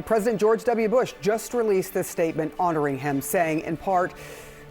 President George W. Bush just released this statement honoring him, saying, in part,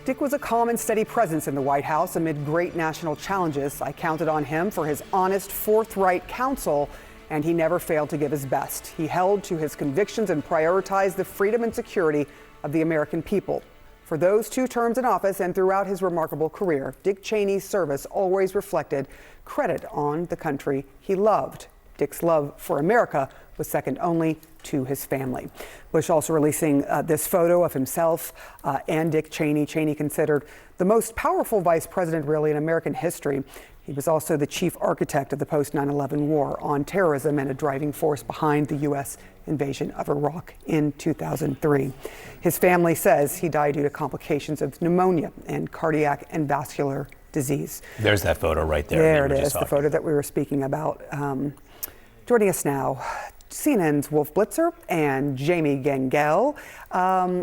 Dick was a calm and steady presence in the White House amid great national challenges. I counted on him for his honest, forthright counsel, and he never failed to give his best. He held to his convictions and prioritized the freedom and security of the American people. For those 2 terms in office and throughout his remarkable career, Dick Cheney's service always reflected credit on the country he loved. Dick's love for America was second only to his family. Bush also releasing this photo of himself and Dick Cheney. Cheney considered the most powerful vice president really in American history. He was also the chief architect of the post-9/11 war on terrorism and a driving force behind the U.S. invasion of Iraq in 2003. His family says he died due to complications of pneumonia and cardiac and vascular disease. There's that photo right there. There it is, the photo that we were speaking about. Joining us now, CNN's Wolf Blitzer and Jamie Gangel.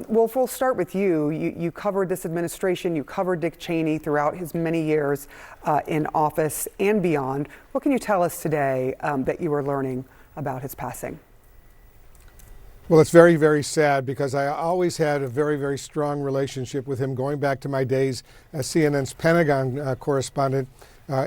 Wolf, we'll start with you. You covered this administration, you covered Dick Cheney throughout his many years in office and beyond. What can you tell us today that you are learning about his passing? Well, it's very, very sad because I always had a very, very strong relationship with him going back to my days as CNN's Pentagon correspondent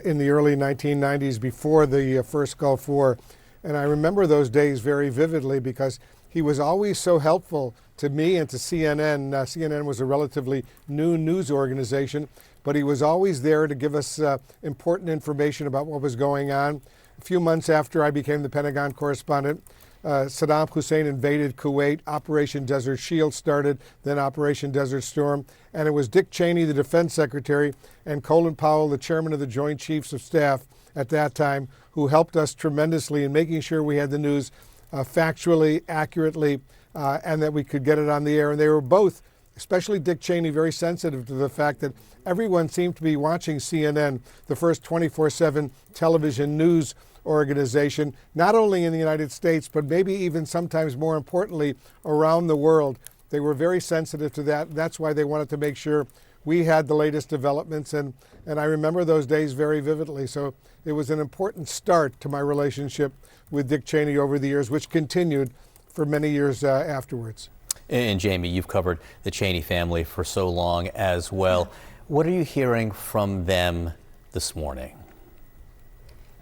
in the early 1990s before the first Gulf War. And I remember those days very vividly because he was always so helpful to me and to CNN. CNN was a relatively new news organization, but he was always there to give us important information about what was going on. A few months after I became the Pentagon correspondent, Saddam Hussein invaded Kuwait. Operation Desert Shield started, then Operation Desert Storm. And it was Dick Cheney, the defense secretary, and Colin Powell, the chairman of the Joint Chiefs of Staff at that time, who helped us tremendously in making sure we had the news factually, accurately, and that we could get it on the air. And they were both, especially Dick Cheney, very sensitive to the fact that everyone seemed to be watching CNN, the first 24/7 television news organization, not only in the United States, but maybe even sometimes more importantly, around the world. They were very sensitive to that. That's why they wanted to make sure we had the latest developments. And I remember those days very vividly. So it was an important start to my relationship with Dick Cheney over the years, which continued for many years afterwards. And Jamie, you've covered the Cheney family for so long as well. What are you hearing from them this morning?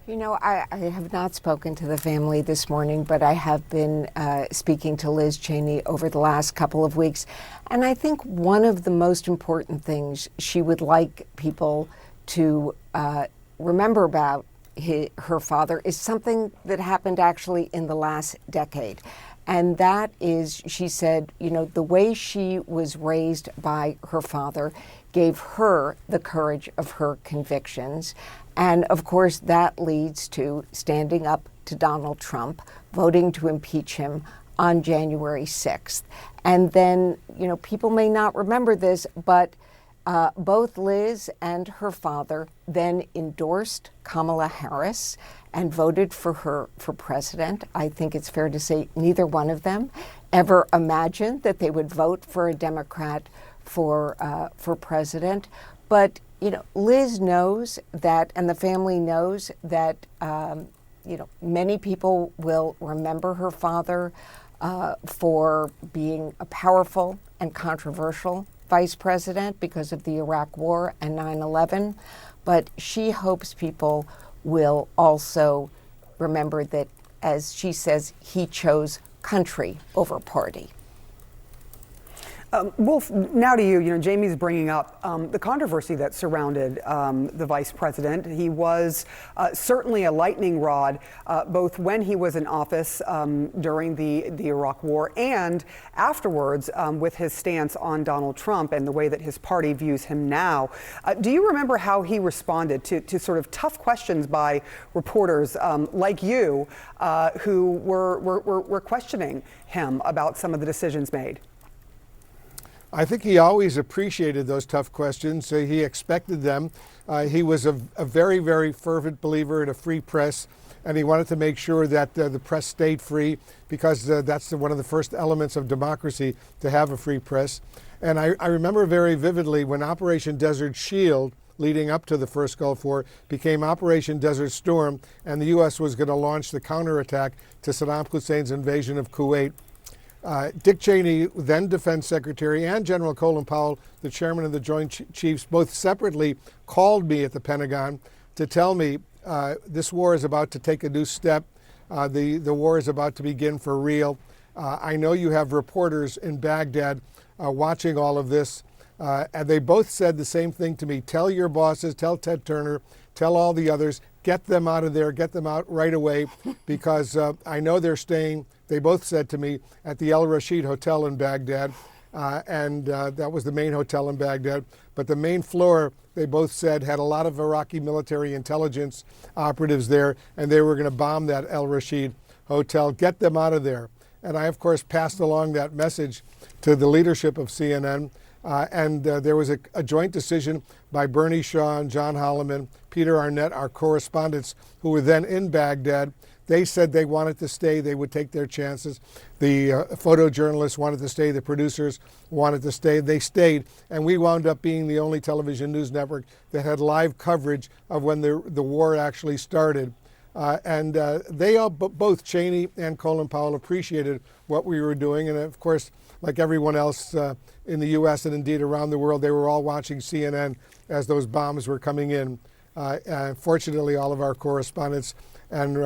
You know, I have not spoken to the family this morning, but I have been speaking to Liz Cheney over the last couple of weeks. And I think one of the most important things she would like people to remember about her father is something that happened actually in the last decade. And that is, she said, you know, the way she was raised by her father gave her the courage of her convictions. And of course, that leads to standing up to Donald Trump, voting to impeach him on January 6th. And then, you know, people may not remember this, but both Liz and her father then endorsed Kamala Harris and voted for her for president. I think it's fair to say neither one of them ever imagined that they would vote for a Democrat for president. But you know, Liz knows that, and the family knows that, you know, many people will remember her father for being a powerful and controversial vice president because of the Iraq War and 9/11. But she hopes people will also remember that, as she says, he chose country over party. Wolf, now to you. You know, Jamie's bringing up the controversy that surrounded the vice president. He was certainly a lightning rod, both when he was in office during the Iraq War and afterwards with his stance on Donald Trump and the way that his party views him now. Do you remember how he responded to sort of tough questions by reporters like you who were questioning him about some of the decisions made? I think he always appreciated those tough questions. He expected them. He was a very, very fervent believer in a free press, and he wanted to make sure that the press stayed free because that's one of the first elements of democracy, to have a free press. And I remember very vividly when Operation Desert Shield, leading up to the first Gulf War, became Operation Desert Storm, and the U.S. was going to launch the counterattack to Saddam Hussein's invasion of Kuwait. Dick Cheney, then Defense Secretary, and General Colin Powell, the chairman of the Joint Chiefs, both separately called me at the Pentagon to tell me this war is about to take a new step. The war is about to begin for real. I know you have reporters in Baghdad watching all of this, and they both said the same thing to me. Tell your bosses, tell Ted Turner, tell all the others, get them out of there, get them out right away, because I know they're staying, they both said to me, at the El Rashid Hotel in Baghdad, and that was the main hotel in Baghdad. But the main floor, they both said, had a lot of Iraqi military intelligence operatives there, and they were going to bomb that El Rashid Hotel. Get them out of there. And I, of course, passed along that message to the leadership of CNN. There was a joint decision by Bernie Shaw and John Holloman, Peter Arnett, our correspondents, who were then in Baghdad. They said they wanted to stay. They would take their chances. The photojournalists wanted to stay. The producers wanted to stay. They stayed. And we wound up being the only television news network that had live coverage of when the war actually started. They all, both Cheney and Colin Powell, appreciated what we were doing. And of course, like everyone else in the U.S. and indeed around the world, they were all watching CNN as those bombs were coming in. Fortunately, all of our correspondents and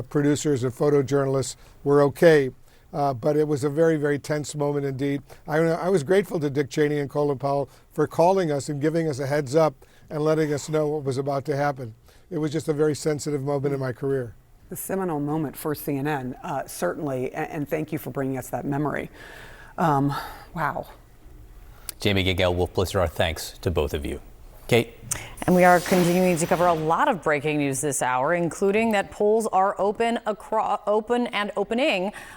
producers and photojournalists were okay. But it was a very, very tense moment indeed. I was grateful to Dick Cheney and Colin Powell for calling us and giving us a heads up and letting us know what was about to happen. It was just a very sensitive moment in my career. The seminal moment for CNN, certainly, and thank you for bringing us that memory. Wow. Jamie Gangel, Wolf Blitzer, our thanks to both of you. Kate? And we are continuing to cover a lot of breaking news this hour, including that polls are opening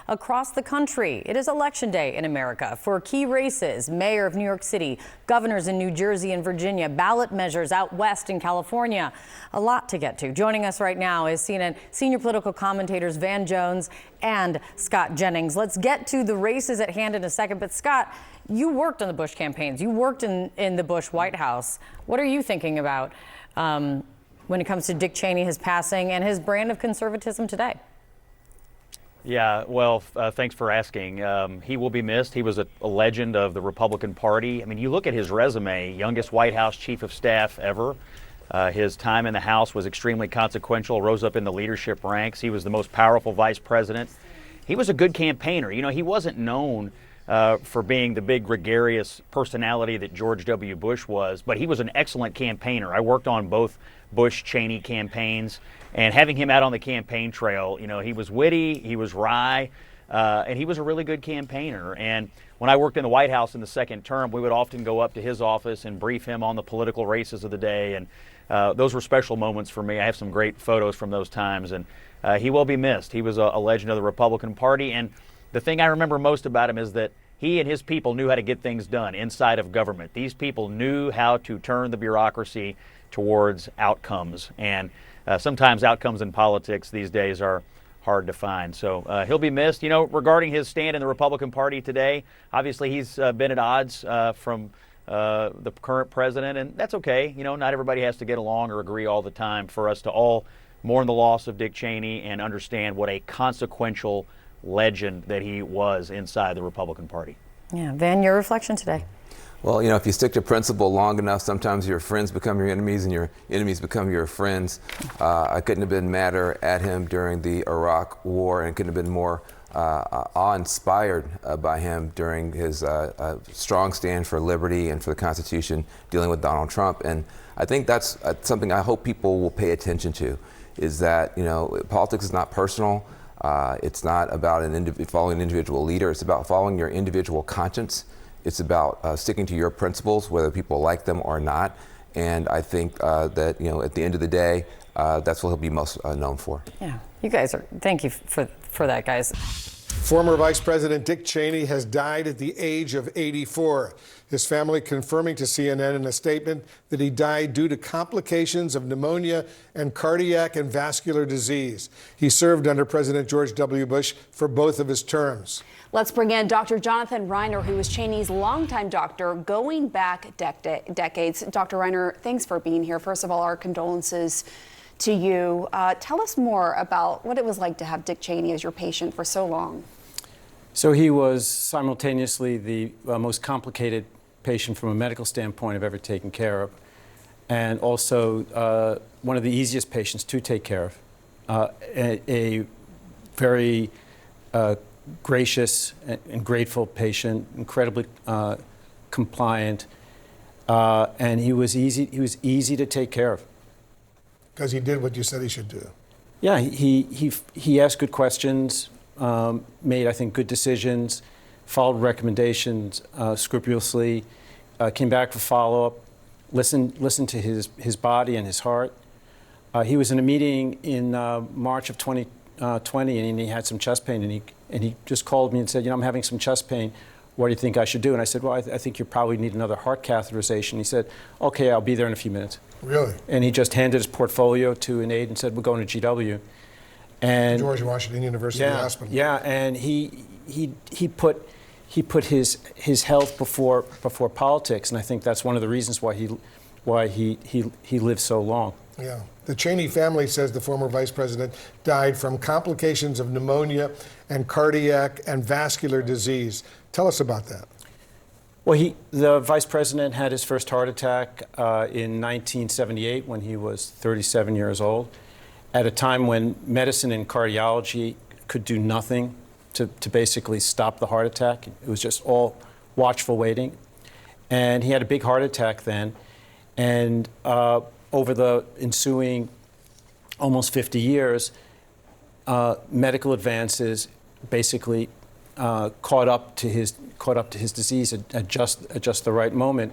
across the country. It is Election Day in America for key races: mayor of New York City, governors in New Jersey and Virginia, ballot measures out west in California. A lot to get to. Joining us right now is CNN senior political commentators Van Jones and Scott Jennings. Let's get to the races at hand in a second. But Scott, you worked on the Bush campaigns. You worked in the Bush White House. What are you thinking about when it comes to Dick Cheney, his passing, and his brand of conservatism today? Yeah, well, thanks for asking. He will be missed. He was a legend of the Republican Party. I mean, you look at his resume, youngest White House chief of staff ever. His time in the House was extremely consequential, rose up in the leadership ranks. He was the most powerful vice president. He was a good campaigner. You know, he wasn't known for being the big gregarious personality that George W. Bush was, but he was an excellent campaigner. I worked on both Bush-Cheney campaigns, and having him out on the campaign trail, you know, he was witty, he was wry, and he was a really good campaigner. And when I worked in the White House in the second term, we would often go up to his office and brief him on the political races of the day, and those were special moments for me. I have some great photos from those times, and he will be missed. He was a legend of the Republican Party, and the thing I remember most about him is that he and his people knew how to get things done inside of government. These people knew how to turn the bureaucracy towards outcomes. And sometimes outcomes in politics these days are hard to find. So he'll be missed. You know, regarding his stand in the Republican Party today, obviously he's been at odds from the current president, and that's okay. You know, not everybody has to get along or agree all the time. For us to all mourn the loss of Dick Cheney and understand what a consequential legend that he was inside the Republican Party. Yeah, Van, your reflection today? Well, you know, if you stick to principle long enough, sometimes your friends become your enemies and your enemies become your friends. I couldn't have been madder at him during the Iraq War, and couldn't have been more awe-inspired by him during his strong stand for liberty and for the Constitution, dealing with Donald Trump. And I think that's something I hope people will pay attention to, is that, you know, politics is not personal. It's not about following an individual leader. It's about following your individual conscience. It's about sticking to your principles, whether people like them or not. And I think that, you know, at the end of the day, that's what he'll be most known for. Yeah, you guys are. Thank you for that, guys. Former Vice President Dick Cheney has died at the age of 84. His family confirming to CNN in a statement that he died due to complications of pneumonia and cardiac and vascular disease. He served under President George W. Bush for both of his terms. Let's bring in Dr. Jonathan Reiner, who was Cheney's longtime doctor going back decades. Dr. Reiner, thanks for being here. First of all, our condolences to you. Tell us more about what it was like to have Dick Cheney as your patient for so long. So he was simultaneously the most complicated patient from a medical standpoint I've ever taken care of, and also one of the easiest patients to take care of. A very gracious and grateful patient, incredibly compliant, and he was easy to take care of. Because he did what you said he should do. Yeah, he asked good questions, made, I think, good decisions, followed recommendations scrupulously, came back for follow-up, listened to his body and his heart. He was in a meeting in March of 2020, and he had some chest pain, and he just called me and said, I'm having some chest pain. What do you think I should do? And I said, well, I think you probably need another heart catheterization. He said, okay, I'll be there in a few minutes. Really? And he just handed his portfolio to an aide and said, we're going to GW. And George Washington University Hospital. Yeah, and he put his health before politics, and I think that's one of the reasons why he lived so long. Yeah. The Cheney family says the former vice president died from complications of pneumonia and cardiac and vascular disease. Tell us about that. Well, the vice president had his first heart attack in 1978 when he was 37 years old, at a time when medicine and cardiology could do nothing to basically stop the heart attack. It was just all watchful waiting. And he had a big heart attack then. And over the ensuing almost 50 years, medical advances basically caught up to his disease at just the right moment,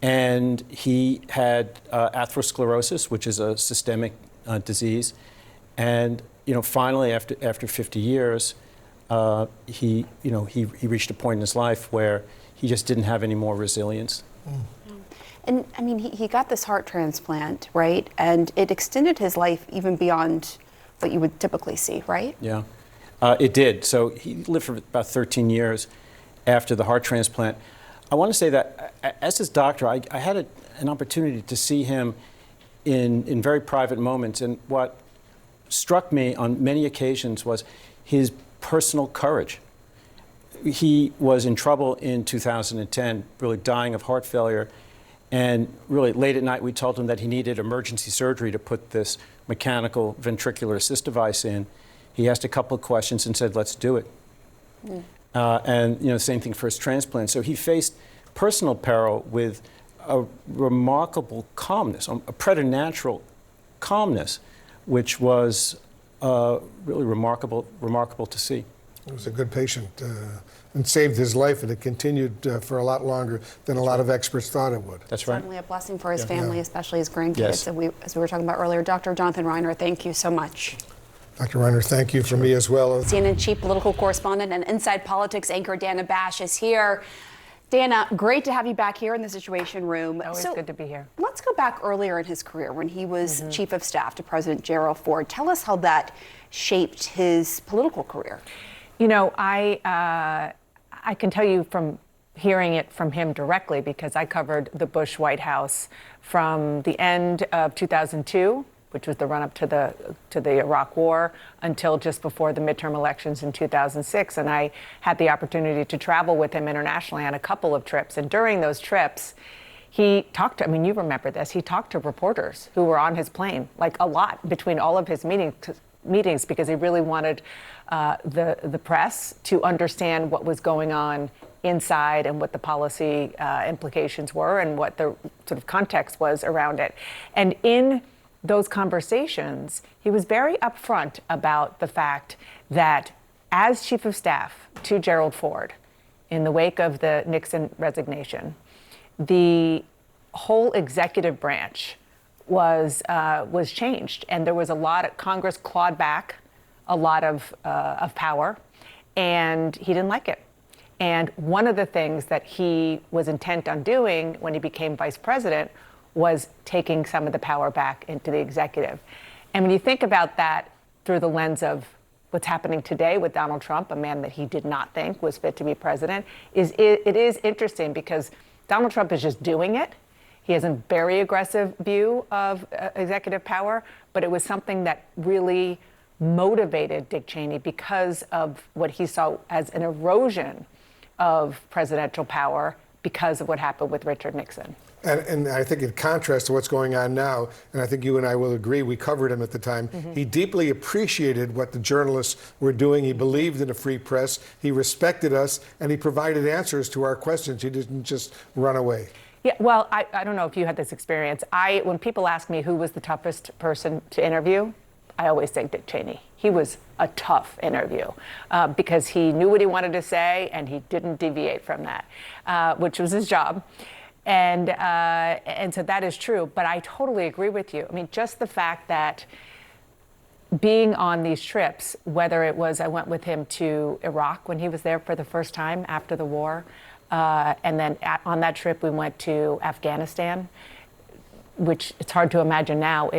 and he had atherosclerosis, which is a systemic disease, and finally after 50 years, he reached a point in his life where he just didn't have any more resilience. And I mean, he got this heart transplant, right? And it extended his life even beyond what you would typically see, right? Yeah, it did. So he lived for about 13 years after the heart transplant. I want to say that as his doctor, I had an opportunity to see him in very private moments. And what struck me on many occasions was his personal courage. He was in trouble in 2010, really dying of heart failure. And really, late at night, we told him that he needed emergency surgery to put this mechanical ventricular assist device in. He asked a couple of questions and said, let's do it. And same thing for his transplant. So he faced personal peril with a remarkable calmness, a preternatural calmness, which was really remarkable to see. He was a good patient and saved his life, and it continued for a lot longer than a lot of experts thought it would. That's right. Certainly a blessing for his family, especially his grandkids, Yes. as we were talking about earlier. Dr. Jonathan Reiner, thank you so much. Dr. Reiner, thank you from me as well. CNN chief political correspondent and Inside Politics anchor Dana Bash is here. Dana, great to have you back here in the Situation Room. Always good to be here. Let's go back earlier in his career when he was chief of staff to President Gerald Ford. Tell us how that shaped his political career. I can tell you from hearing it from him directly, because I covered the Bush White House from the end of 2002, which was the run-up to the Iraq War, until just before the midterm elections in 2006. And I had the opportunity to travel with him internationally on a couple of trips. And during those trips, he talked to, you remember this, he talked to reporters who were on his plane, like a lot between all of his meetings, because he really wanted the press to understand what was going on inside and what the policy implications were and what the sort of context was around it. And in those conversations, he was very upfront about the fact that as chief of staff to Gerald Ford, in the wake of the Nixon resignation, the whole executive branch was changed, and there was a lot of Congress clawed back a lot of power, and he didn't like it. And one of the things that he was intent on doing when he became vice president was taking some of the power back into the executive. And when you think about that through the lens of what's happening today with Donald Trump, a man that he did not think was fit to be president, it is interesting because Donald Trump is just doing it. He has a very aggressive view of executive power, but it was something that really motivated Dick Cheney because of what he saw as an erosion of presidential power because of what happened with Richard Nixon. And I think in contrast to what's going on now, and I think you and I will agree, we covered him at the time, he deeply appreciated what the journalists were doing. He believed in a free press. He respected us, and he provided answers to our questions. He didn't just run away. Yeah, well, I don't know if you had this experience. When people ask me who was the toughest person to interview, I always say Dick Cheney. He was a tough interview because he knew what he wanted to say, and he didn't deviate from that, which was his job. And so that is true. But I totally agree with you. I mean, just the fact that being on these trips, whether it was I went with him to Iraq when he was there for the first time after the war, and then on that trip we went to Afghanistan, which it's hard to imagine now.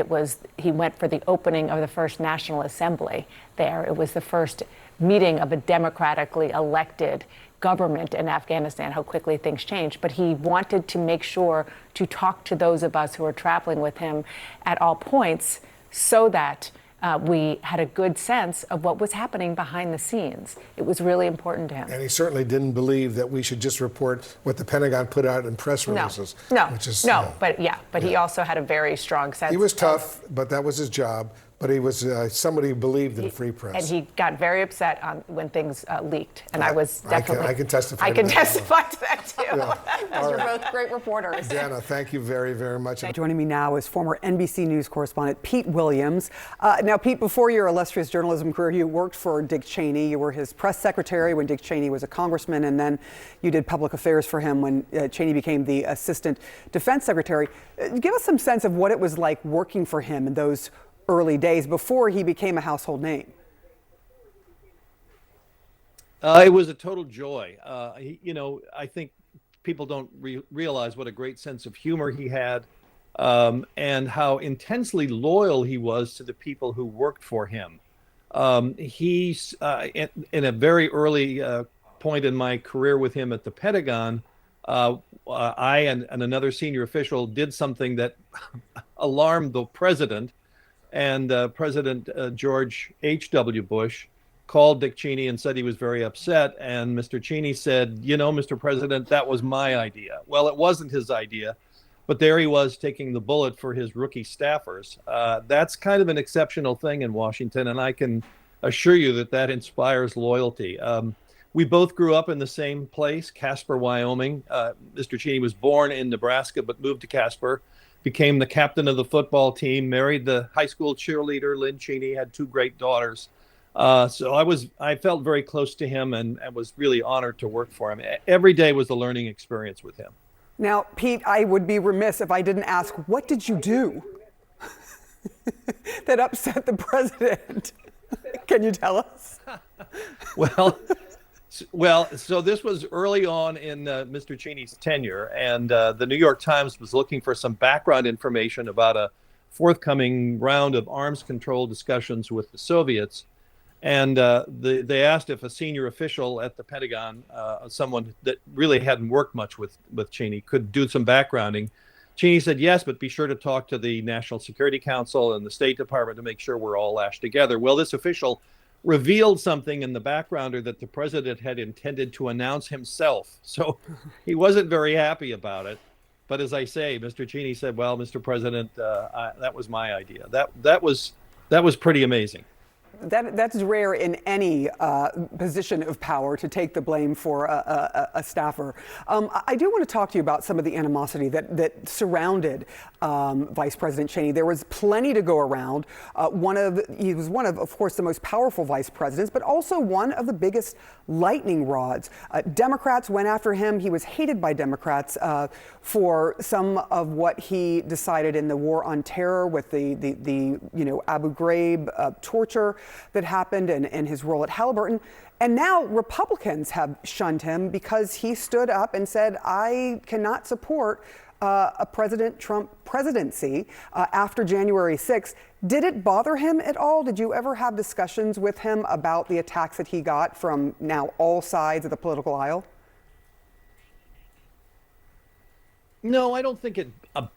He went for the opening of the first National Assembly there. It was the first meeting of a democratically elected government in Afghanistan, how quickly things changed. But he wanted to make sure to talk to those of us who were traveling with him at all points so that we had a good sense of what was happening behind the scenes. It was really important to him. And he certainly didn't believe that we should just report what the Pentagon put out in press releases. But he also had a very strong sense. He was tough, but that was his job. But he was somebody who believed in free press. And he got very upset when things leaked. And I was definitely... I can testify to that. I can testify to that, too. As you're both great reporters. Dana, thank you very, very much. Joining me now is former NBC News correspondent Pete Williams. Now, Pete, before your illustrious journalism career, you worked for Dick Cheney. You were his press secretary when Dick Cheney was a congressman, and then you did public affairs for him when Cheney became the assistant defense secretary. Give us some sense of what it was like working for him in those early days before he became a household name. It was a total joy. I think people don't realize what a great sense of humor he had, and how intensely loyal he was to the people who worked for him. He's in a very early point in my career with him at the Pentagon, I and another senior official did something that alarmed the president. And President George H.W. Bush called Dick Cheney and said he was very upset. And Mr. Cheney said, Mr. President, that was my idea. Well, it wasn't his idea, but there he was taking the bullet for his rookie staffers. That's kind of an exceptional thing in Washington, and I can assure you that inspires loyalty. We both grew up in the same place, Casper, Wyoming. Mr. Cheney was born in Nebraska, but moved to Casper. Became the captain of the football team, married the high school cheerleader, Lynn Cheney, had two great daughters. So I felt very close to him and was really honored to work for him. Every day was a learning experience with him. Now, Pete, I would be remiss if I didn't ask, what did you do that upset the president? Can you tell us? Well, so this was early on in Mr. Cheney's tenure, and the New York Times was looking for some background information about a forthcoming round of arms control discussions with the Soviets. And they asked if a senior official at the Pentagon, someone that really hadn't worked much with Cheney, could do some backgrounding. Cheney said yes, but be sure to talk to the National Security Council and the State Department to make sure we're all lashed together. Well, this official revealed something in the backgrounder that the president had intended to announce himself. So he wasn't very happy about it. But as I say, Mr. Cheney said, well, Mr. President, that was my idea. That was pretty amazing. That's rare in any position of power to take the blame for a staffer. I do want to talk to you about some of the animosity that surrounded Vice President Cheney. There was plenty to go around. He was one of course, the most powerful vice presidents, but also one of the biggest lightning rods. Democrats went after him. He was hated by Democrats for some of what he decided in the war on terror with the Abu Ghraib torture that happened and his role at Halliburton. And now Republicans have shunned him because he stood up and said, I cannot support a President Trump presidency after January 6th. Did it bother him at all? Did you ever have discussions with him about the attacks that he got from now all sides of the political aisle? No, I don't think it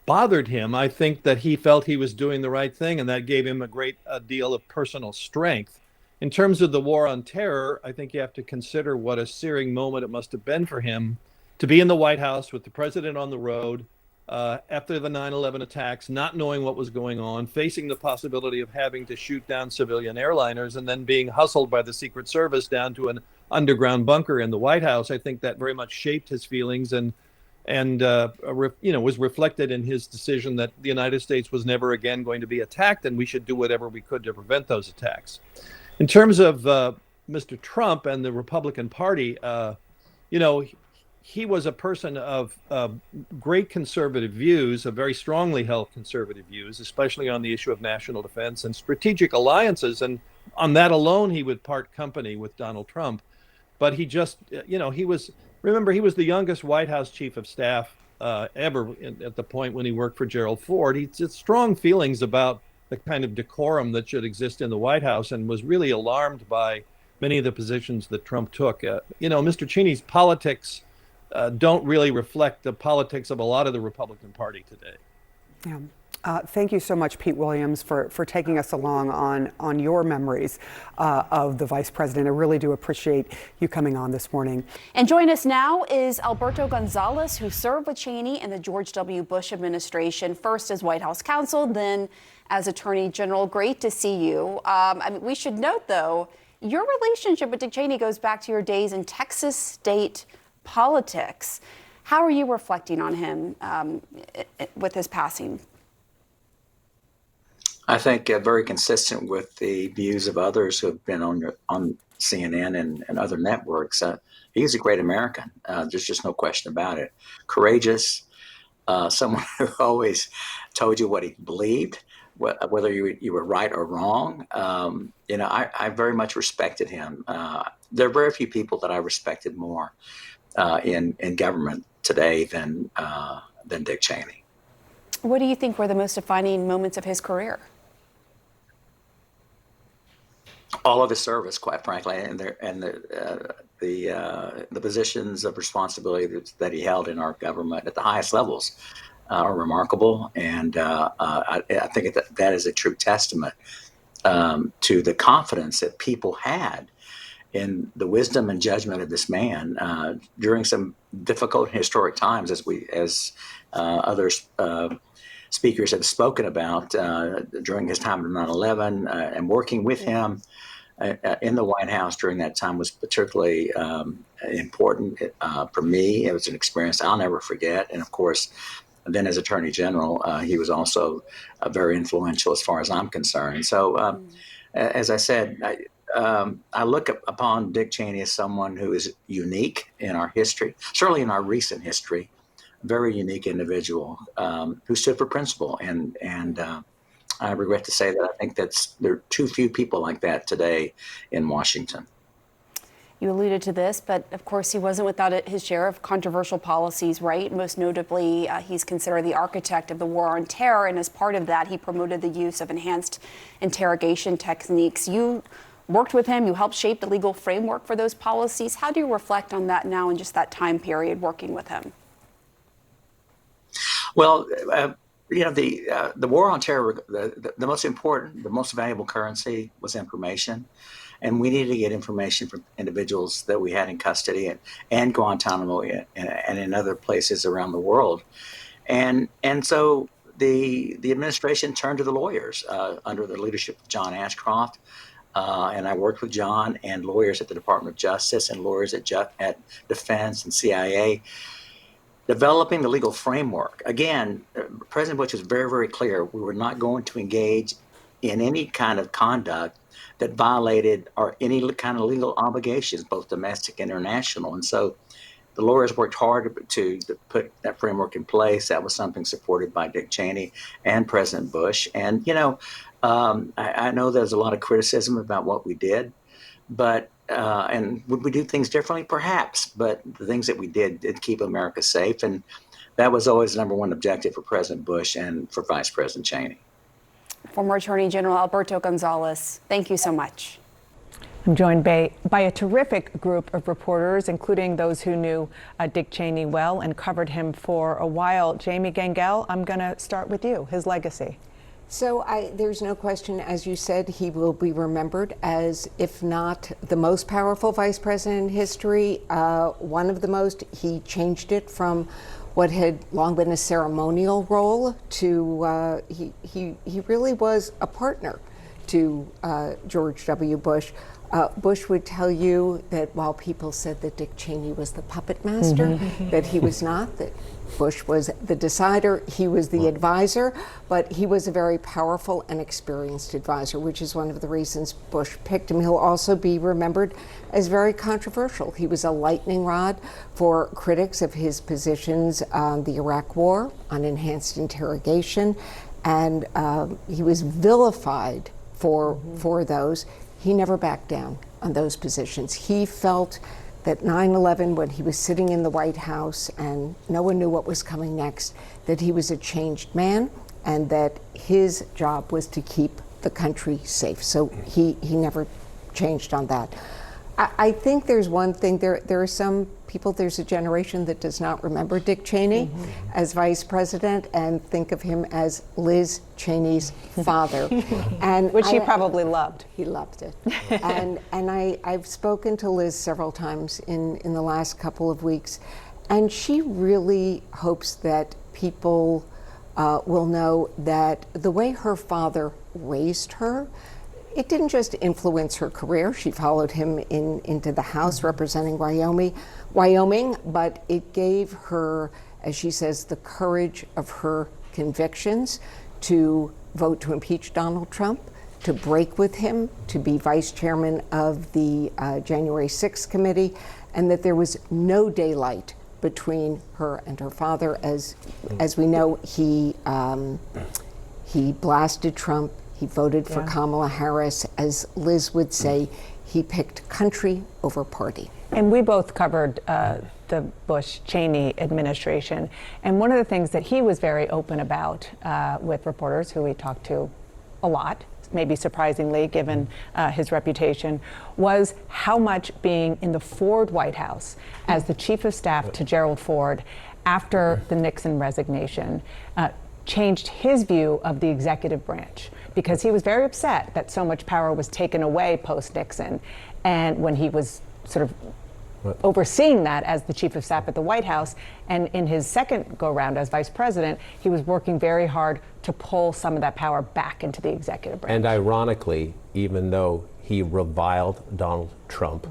bothered him. I think that he felt he was doing the right thing, and that gave him a great deal of personal strength. In terms of the war on terror, I think you have to consider what a searing moment it must have been for him to be in the White House with the president on the road after the 9/11 attacks, not knowing what was going on, facing the possibility of having to shoot down civilian airliners, and then being hustled by the Secret Service down to an underground bunker in the White House. I think that very much shaped his feelings and was reflected in his decision that the United States was never again going to be attacked, and we should do whatever we could to prevent those attacks. In terms of Mr. Trump and the Republican Party, he was a person of great conservative views, of very strongly held conservative views, especially on the issue of national defense and strategic alliances. And on that alone, he would part company with Donald Trump. But he just, he was the youngest White House chief of staff ever at the point when he worked for Gerald Ford. He had strong feelings about the kind of decorum that should exist in the White House, and was really alarmed by many of the positions that Trump took. Mr. Cheney's politics don't really reflect the politics of a lot of the Republican Party today. Yeah. Thank you so much, Pete Williams, for taking us along on your memories of the Vice President. I really do appreciate you coming on this morning. And join us now is Alberto Gonzales, who served with Cheney in the George W. Bush administration, first as White House counsel, then as Attorney General. Great to see you. We should note, though, your relationship with Dick Cheney goes back to your days in Texas state politics. How are you reflecting on him with his passing? I think very consistent with the views of others who have been on CNN and other networks. He's a great American. There's just no question about it. Courageous, someone who always told you what he believed, whether you were right or wrong. I very much respected him. There are very few people that I respected more in government today than Dick Cheney. What do you think were the most defining moments of his career? All of his service, quite frankly, and the positions of responsibility that he held in our government at the highest levels are remarkable, and I think that is a true testament to the confidence that people had in the wisdom and judgment of this man during some difficult historic times, as others speakers have spoken about during his time at 9/11, and working with him in the White House during that time was particularly important for me. It was an experience I'll never forget. And of course, then as Attorney General, he was also very influential as far as I'm concerned. So as I said, I look upon Dick Cheney as someone who is unique in our history, certainly in our recent history. Very unique individual who stood for principle, and I regret to say that I think there are too few people like that today in Washington. You alluded to this, but of course he wasn't without his share of controversial policies, right? Most notably, he's considered the architect of the war on terror, and as part of that, he promoted the use of enhanced interrogation techniques. You worked with him, you helped shape the legal framework for those policies. How do you reflect on that now in just that time period working with him? Well, the war on terror, the most important, the most valuable currency was information. And we needed to get information from individuals that we had in custody and Guantanamo and in other places around the world. And so the administration turned to the lawyers under the leadership of John Ashcroft. And I worked with John and lawyers at the Department of Justice and lawyers at Defense and CIA, developing the legal framework. Again, President Bush was very, very clear. We were not going to engage in any kind of conduct that violated any kind of legal obligations, both domestic and international. And so the lawyers worked hard to put that framework in place. That was something supported by Dick Cheney and President Bush. And, I know there's a lot of criticism about what we did, but and would we do things differently? Perhaps, but the things that we did keep America safe. And that was always the number one objective for President Bush and for Vice President Cheney. Former Attorney General Alberto Gonzales, thank you so much. I'm joined by a terrific group of reporters, including those who knew Dick Cheney well and covered him for a while. Jamie Gangel, I'm going to start with you, his legacy. So there's no question, as you said, he will be remembered as, if not the most powerful vice president in history, one of the most. He changed it from what had long been a ceremonial role to, he really was a partner to George W. Bush. Bush would tell you that while people said that Dick Cheney was the puppet master, that he was not, that Bush was the decider, he was the advisor, but he was a very powerful and experienced advisor, which is one of the reasons Bush picked him. He'll also be remembered as very controversial. He was a lightning rod for critics of his positions on the Iraq War, on enhanced interrogation, and he was vilified for those. He never backed down on those positions. He felt that 9/11, when he was sitting in the White House and no one knew what was coming next, that he was a changed man and that his job was to keep the country safe. So he never changed on that. I think there's one thing, there are some people, there's a generation that does not remember Dick Cheney as vice president and think of him as Liz Cheney's father. And which he probably loved. He loved it. and I've spoken to Liz several times in the last couple of weeks, and she really hopes that people will know that the way her father raised her, it didn't just influence her career. She followed him into the House representing Wyoming, but it gave her, as she says, the courage of her convictions to vote to impeach Donald Trump, to break with him, to be vice chairman of the January 6th committee, and that there was no daylight between her and her father. As we know, he blasted Trump. He voted for Kamala Harris. As Liz would say, he picked country over party. And we both covered the Bush-Cheney administration. And one of the things that he was very open about with reporters who we talked to a lot, maybe surprisingly given his reputation, was how much being in the Ford White House as the chief of staff to Gerald Ford after the Nixon resignation changed his view of the executive branch, because he was very upset that so much power was taken away post-Nixon. And when he was sort of overseeing that as the chief of staff at the White House, and in his second go-round as vice president, he was working very hard to pull some of that power back into the executive branch. And ironically, even though he reviled Donald Trump,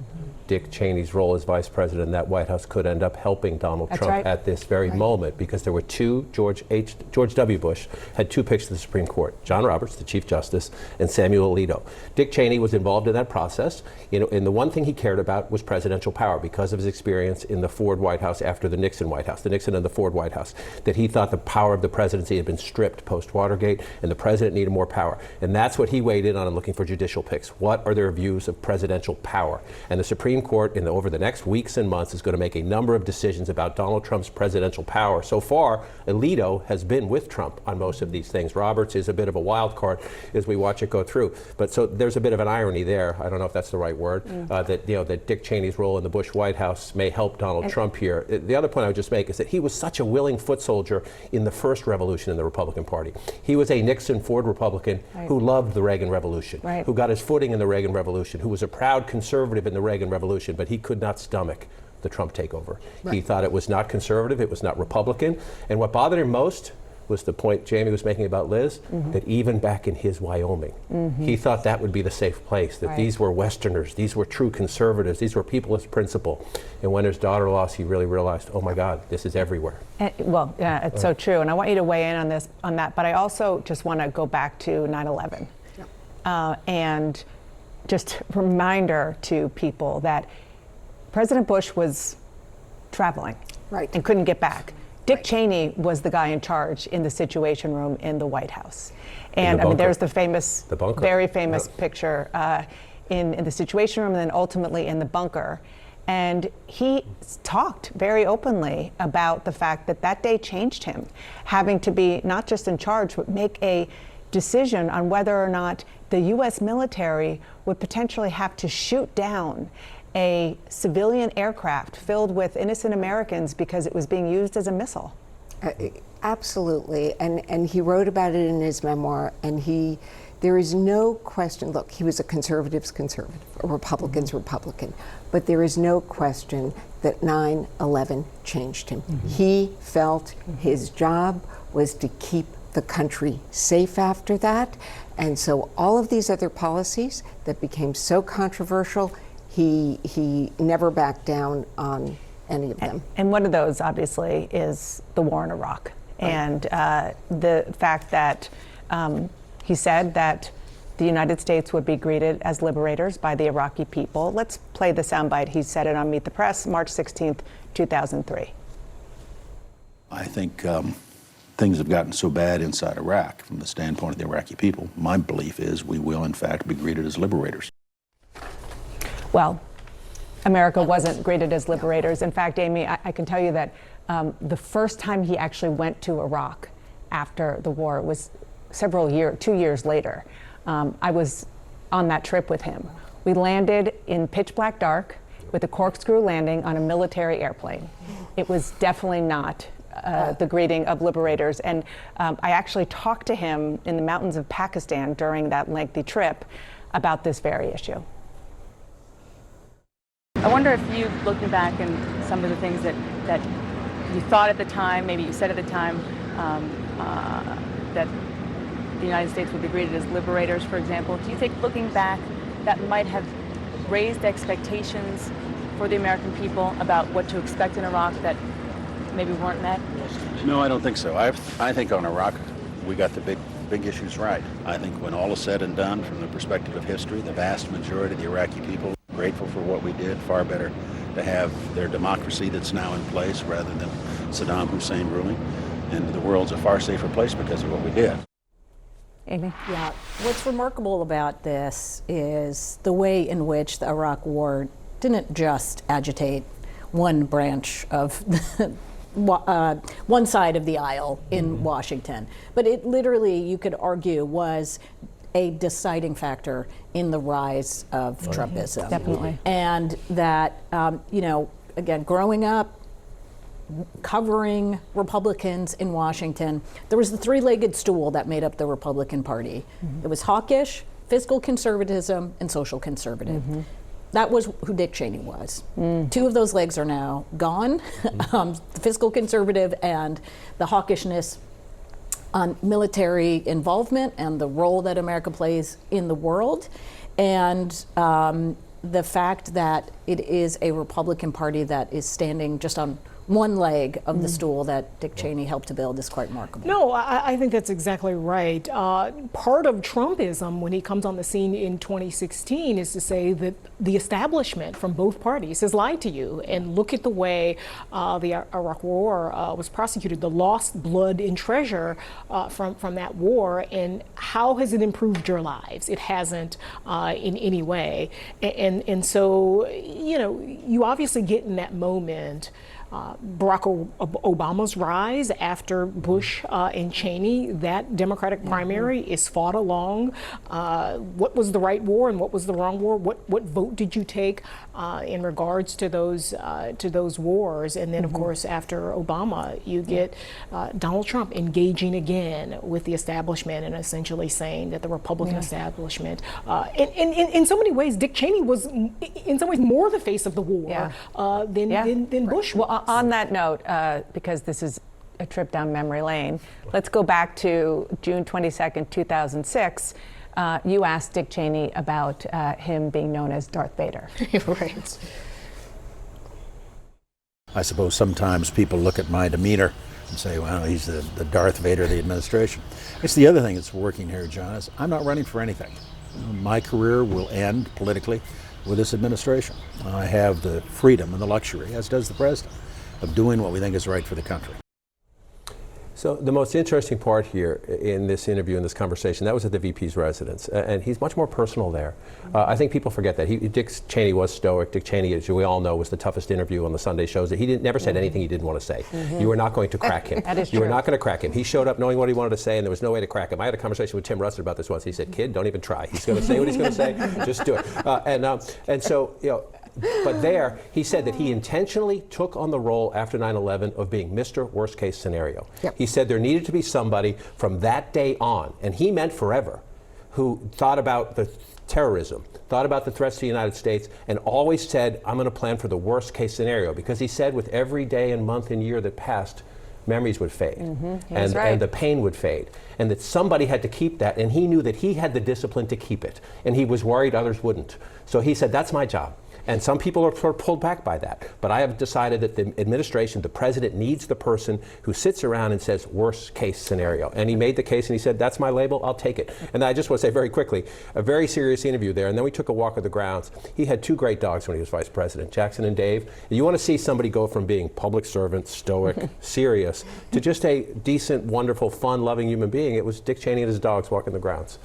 Dick Cheney's role as vice president in that White House could end up helping Donald Trump at this very moment, because there were George W. Bush had two picks to the Supreme Court, John Roberts, the Chief Justice, and Samuel Alito. Dick Cheney was involved in that process, and the one thing he cared about was presidential power because of his experience in the Ford White House after the Nixon White House, the Nixon and the Ford White House, that he thought the power of the presidency had been stripped post-Watergate and the president needed more power. And that's what he weighed in on looking for judicial picks. What are their views of presidential power? And the Supreme Court over the next weeks and months is going to make a number of decisions about Donald Trump's presidential power. So far, Alito has been with Trump on most of these things. Roberts is a bit of a wild card as we watch it go through. But so there's a bit of an irony there. I don't know if that's the right word, that Dick Cheney's role in the Bush White House may help Donald Trump here. The other point I would just make is that he was such a willing foot soldier in the first revolution in the Republican Party. He was a Nixon-Ford Republican who loved the Reagan Revolution, who got his footing in the Reagan Revolution, who was a proud conservative in the Reagan Revolution, but he could not stomach the Trump takeover. He thought it was not conservative, it was not Republican, and what bothered him most was the point Jamie was making about Liz, that even back in his Wyoming, he thought that would be the safe place, that these were Westerners, these were true conservatives, these were people of principle. And when his daughter lost, he really realized, oh my God, this is everywhere. It's so true, and I want you to weigh in on that, but I also just want to go back to 9/11. And just a reminder to people that President Bush was traveling and couldn't get back. Dick Cheney was the guy in charge in the Situation Room in the White House. And I mean, there's the famous, very famous picture in the Situation Room and then ultimately in the bunker. And he talked very openly about the fact that that day changed him, having to be not just in charge, but make a decision on whether or not the U.S. military would potentially have to shoot down a civilian aircraft filled with innocent Americans because it was being used as a missile. Absolutely, and he wrote about it in his memoir, and there is no question, look, he was a conservative's conservative, a Republican's Republican, but there is no question that 9/11 changed him. He felt his job was to keep the country safe after that, and so all of these other policies that became so controversial, he never backed down on any of them. And one of those, obviously, is the war in Iraq. Right. And the fact that he said that the United States would be greeted as liberators by the Iraqi people. Let's play the soundbite. He said it on Meet the Press, March 16th, 2003. I think things have gotten so bad inside Iraq from the standpoint of the Iraqi people. My belief is we will, in fact, be greeted as liberators. Well, America wasn't greeted as liberators. In fact, Amy, I can tell you that the first time he actually went to Iraq after the war was 2 years later. I was on that trip with him. We landed in pitch black dark with a corkscrew landing on a military airplane. It was definitely not the greeting of liberators. And I actually talked to him in the mountains of Pakistan during that lengthy trip about this very issue. I wonder if you, looking back and some of the things that you thought at the time, maybe you said at the time, that the United States would be greeted as liberators, for example, do you think, looking back, that might have raised expectations for the American people about what to expect in Iraq that maybe weren't met? No, I don't think so. I think on Iraq, we got the big issues right. I think when all is said and done, from the perspective of history, the vast majority of the Iraqi people are grateful for what we did. Far better to have their democracy that's now in place rather than Saddam Hussein ruling. And the world's a far safer place because of what we did. Amy? Yeah, what's remarkable about this is the way in which the Iraq War didn't just agitate one branch of one side of the aisle in Washington, but it literally, you could argue, was a deciding factor in the rise of Trumpism. Definitely. And that, again, growing up, covering Republicans in Washington, there was the three-legged stool that made up the Republican Party. It was hawkish, fiscal conservatism, and social conservative. That was who Dick Cheney was. Two of those legs are now gone, the fiscal conservative and the hawkishness on military involvement and the role that America plays in the world. And the fact that it is a Republican Party that is standing just on one leg of the stool that Dick Cheney helped to build is quite remarkable. No, I think that's exactly right. Part of Trumpism, when he comes on the scene in 2016, is to say that the establishment from both parties has lied to you. And look at the way the Iraq War was prosecuted, the lost blood and treasure from that war, and how has it improved your lives? It hasn't in any way. And so, you obviously get in that moment Barack Obama's rise after Bush and Cheney. That Democratic primary is fought along. What was the right war and what was the wrong war? What vote did you take in regards to those wars? And then, of course, after Obama, you get Donald Trump engaging again with the establishment and essentially saying that the Republican establishment, in so many ways, Dick Cheney was in some ways more the face of the war than Bush was. On that note, because this is a trip down memory lane, let's go back to June 22nd, 2006. You asked Dick Cheney about him being known as Darth Vader. Right. I suppose sometimes people look at my demeanor and say, well, he's the Darth Vader of the administration. It's the other thing that's working here, John, is I'm not running for anything. My career will end politically with this administration. I have the freedom and the luxury, as does the president, of doing what we think is right for the country. So the most interesting part here in this interview, in this conversation, that was at the VP's residence, and he's much more personal there. I think people forget that. Dick Cheney was stoic. Dick Cheney, as we all know, was the toughest interview on the Sunday shows. He never said anything he didn't want to say. You were not going to crack him. That is you true. were not going to crack him. He showed up knowing what he wanted to say, and there was no way to crack him. I had a conversation with Tim Russert about this once. He said, "Kid, don't even try. He's going to say what he's going to say. Just do it." And so, you know. But there, he said that he intentionally took on the role after 9/11 of being Mr. Worst Case Scenario. Yep. He said there needed to be somebody from that day on, and he meant forever, who thought about the terrorism, thought about the threats to the United States, and always said, I'm going to plan for the worst case scenario. Because he said with every day and month and year that passed, memories would fade, and the pain would fade, and that somebody had to keep that, and he knew that he had the discipline to keep it, and he was worried others wouldn't. So he said, that's my job. And some people are sort of pulled back by that. But I have decided that the administration, the president, needs the person who sits around and says, worst case scenario. And he made the case and he said, that's my label, I'll take it. And I just want to say very quickly, a very serious interview there. And then we took a walk of the grounds. He had two great dogs when he was vice president, Jackson and Dave. You want to see somebody go from being public servant, stoic, serious, to just a decent, wonderful, fun, loving human being. It was Dick Cheney and his dogs walking the grounds.